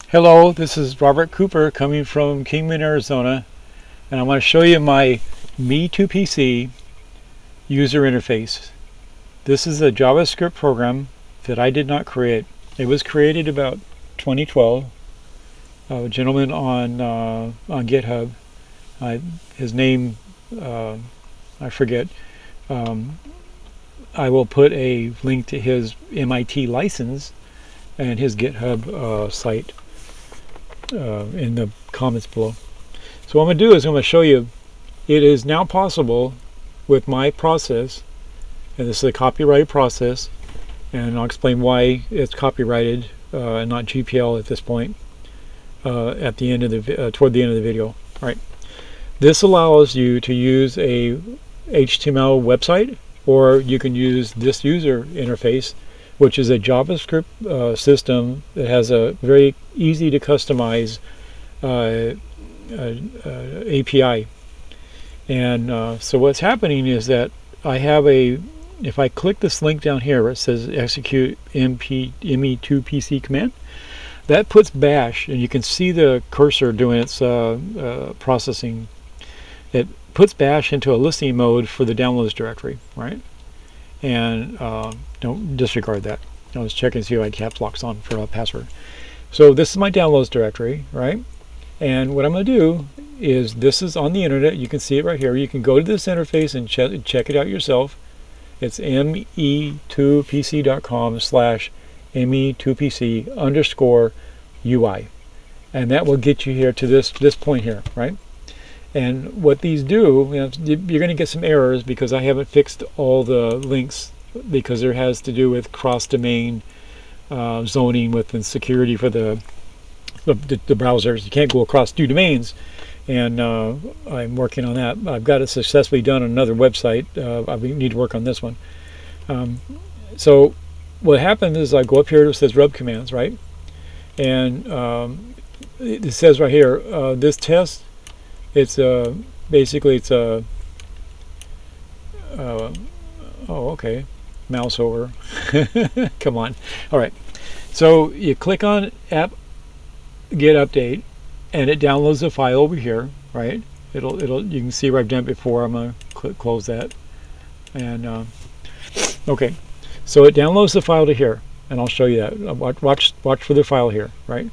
Hello, this is Robert Cooper coming from Kingman, Arizona, and I want to show you my me2pc user interface. This is a JavaScript program that I did not create. It was created about 2012. A gentleman on GitHub. His name I forget. I will put a link to his MIT license and his GitHub site in the comments below. So what I'm going to do is I'm going to show you it is now possible with my process, and this is a copyrighted process, and I'll explain why it's copyrighted and not GPL at this point at the end of the toward the end of the video. All right, this allows you to use a HTML website, or you can use this user interface, which is a JavaScript system that has a very easy to customize API. And so what's happening is that I have if I click this link down here where it says execute me2pc command, that puts bash, and you can see the cursor doing its processing. It puts bash into a listening mode for the downloads directory, right? And don't disregard that. I was checking to see if I had caps locks on for a password. So this is my downloads directory, right? And what I'm going to do is, this is on the internet. You can see it right here. You can go to this interface and check it out yourself. It's me2pc.com/me2pc_UI, and that will get you here to this point here, right? And what these do, you're going to get some errors because I haven't fixed all the links, because there has to do with cross-domain zoning within security for the browsers. You can't go across two domains, and I'm working on that. I've got it successfully done on another website. I need to work on this one. So what happened is I go up here, it says rub commands, right? And it says right here, this test, it's basically it's a oh, okay, mouse over. Come on. All right, so you click on app get update, and it downloads the file over here, right? It'll you can see where I've done it before. I'm gonna close that, and okay, so it downloads the file to here, and I'll show you that. Watch for the file here, right?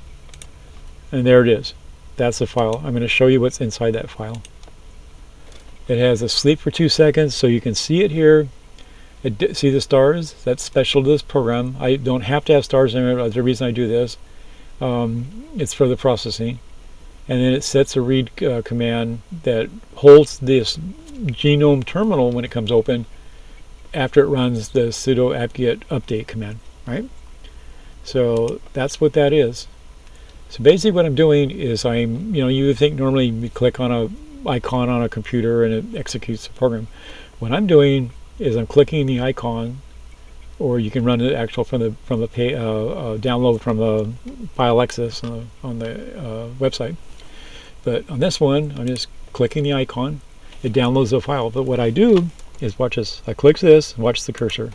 And there it is. That's the file. I'm going to show you what's inside that file. It has a sleep for 2 seconds, so you can see it here. See the stars? That's special to this program. I don't have to have stars in it. That's the reason I do this. It's for the processing. And then it sets a read command that holds this genome terminal when it comes open after it runs the sudo apt-get update command, right? So that's what that is. So basically what I'm doing is you would think normally you click on a icon on a computer and it executes the program. What I'm doing is I'm clicking the icon, or you can run it actual from the download from the file access on the website. But on this one, I'm just clicking the icon. It downloads the file. But what I do is, watch this. I click this, watch the cursor.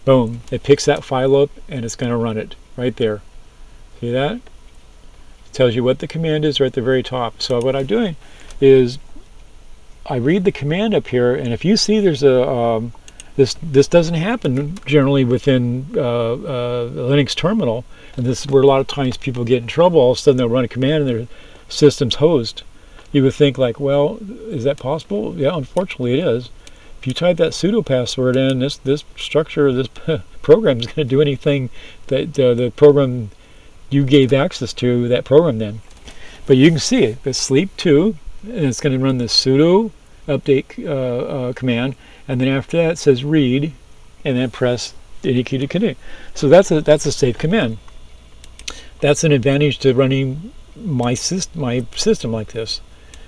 Boom! It picks that file up and it's going to run it right there. See that? It tells you what the command is right at the very top. So what I'm doing is I read the command up here, and if you see there's a this doesn't happen generally within the Linux terminal, and this is where a lot of times people get in trouble. All of a sudden they'll run a command and their system's hosed. You would think like, well, is that possible? Yeah, unfortunately it is. If you type that sudo password in, this structure, this program is going to do anything that the program you gave access to that program then. But you can see it. It's sleep 2, and it's going to run the sudo update command, and then after that it says read, and then press any key to continue. So that's a safe command. That's an advantage to running my system like this,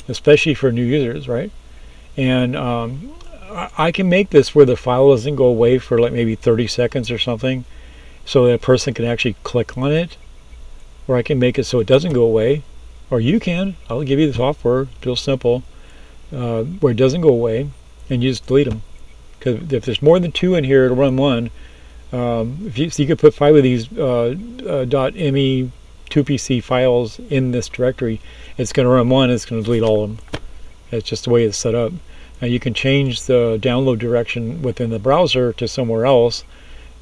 especially for new users, right? And I can make this where the file doesn't go away for like maybe 30 seconds or something, so that a person can actually click on it. Or I can make it so it doesn't go away, or you can. I'll give you the software, real simple, where it doesn't go away, and you just delete them. Because if there's more than 2 in here, it'll run one. So you could put 5 of these .me me2pc files in this directory, it's going to run one, it's going to delete all of them. That's just the way it's set up. Now you can change the download direction within the browser to somewhere else,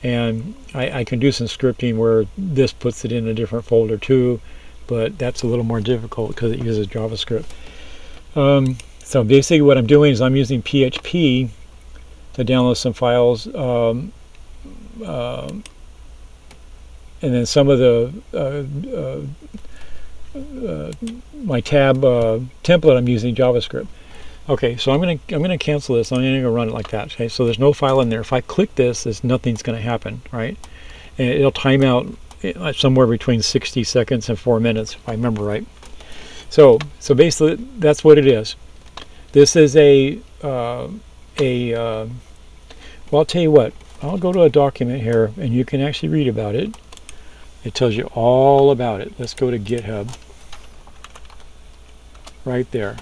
and I can do some scripting where this puts it in a different folder too, but that's a little more difficult because it uses JavaScript. So basically what I'm doing is I'm using PHP to download some files, and then some of the my tab template I'm using JavaScript. Okay, so I'm gonna cancel this. I'm gonna run it like that. Okay, so there's no file in there. If I click this, nothing's gonna happen, right? And it'll time out somewhere between 60 seconds and 4 minutes, if I remember right. So basically that's what it is. This is well, I'll tell you what. I'll go to a document here, and you can actually read about it. It tells you all about it. Let's go to GitHub. Right there.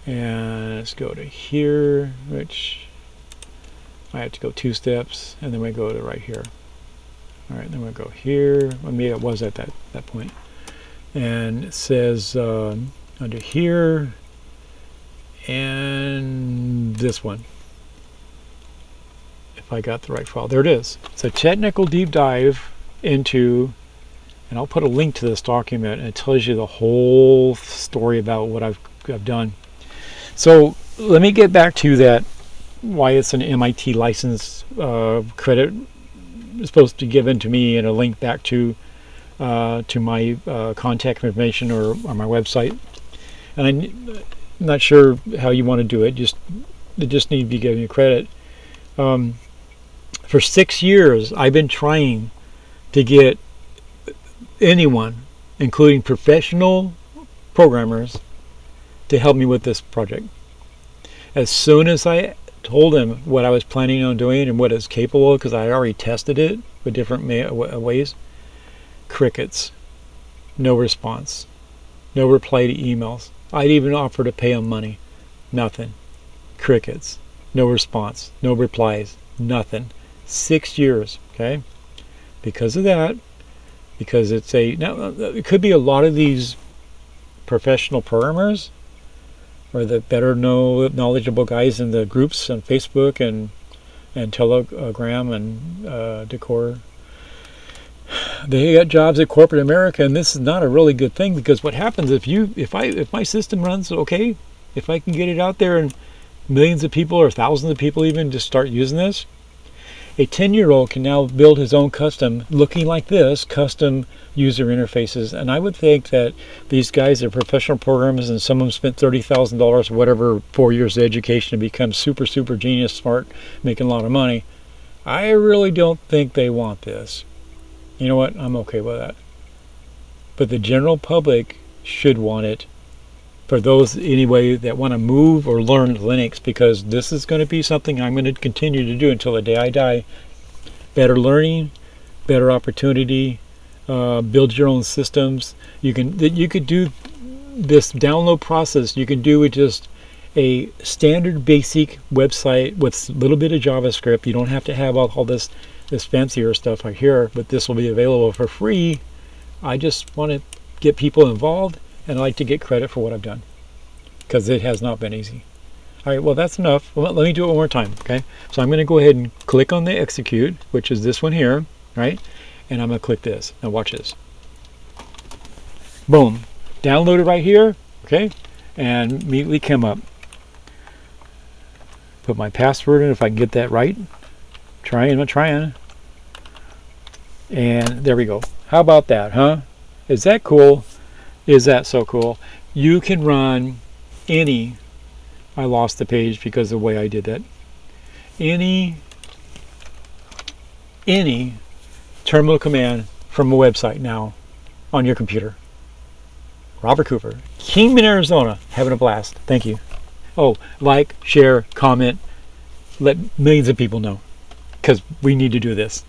And let's go to here, which I have to go 2 steps, and then we go to right here. All right, then we go here. Well, maybe it was at that point. And it says under here, and this one. If I got the right file. There it is. It's a technical deep dive into, and I'll put a link to this document, and it tells you the whole story about what I've done. So let me get back to that, why it's an MIT license credit is supposed to be given to me, and a link back to my contact information or my website. And I'm not sure how you want to do it. It just need to be given you credit. For 6 years, I've been trying to get anyone, including professional programmers, to help me with this project. As soon as I told him what I was planning on doing and what it's capable of, because I already tested it with different ways, crickets, no response, no reply to emails. I'd even offer to pay him money, nothing. Crickets, no response, no replies, nothing. 6 years, okay? Because of that, because it's now it could be a lot of these professional programmers, or the better knowledgeable guys in the groups on Facebook and Telegram and Decor. They got jobs at corporate America, and this is not a really good thing, because what happens if my system runs okay, if I can get it out there and millions of people or thousands of people even just start using this, a 10-year-old can now build his own custom, looking like this, custom user interfaces. And I would think that these guys are professional programmers, and some of them spent $30,000 or whatever, 4 years of education to become super genius, smart, making a lot of money. I really don't think they want this. You know what? I'm okay with that. But the general public should want it, for those anyway that want to move or learn Linux, because this is going to be something I'm going to continue to do until the day I die. Better learning, better opportunity, build your own systems. You could do this download process. You can do with just a standard basic website with a little bit of JavaScript. You don't have to have all this fancier stuff right here, but this will be available for free. I just want to get people involved, and I like to get credit for what I've done, because it has not been easy. All right, well, that's enough. Well, let me do it one more time, okay? So I'm going to go ahead and click on the execute, which is this one here, right? And I'm going to click this. Now watch this. Boom. Downloaded right here, okay? And immediately come up. Put my password in if I can get that right. I'm trying. And there we go. How about that, huh? Is that cool? Is that so cool? You can run any, I lost the page because of the way I did that, any terminal command from a website now on your computer. Robert Cooper, Kingman, Arizona, having a blast. Thank you. Oh, like, share, comment, let millions of people know, because we need to do this.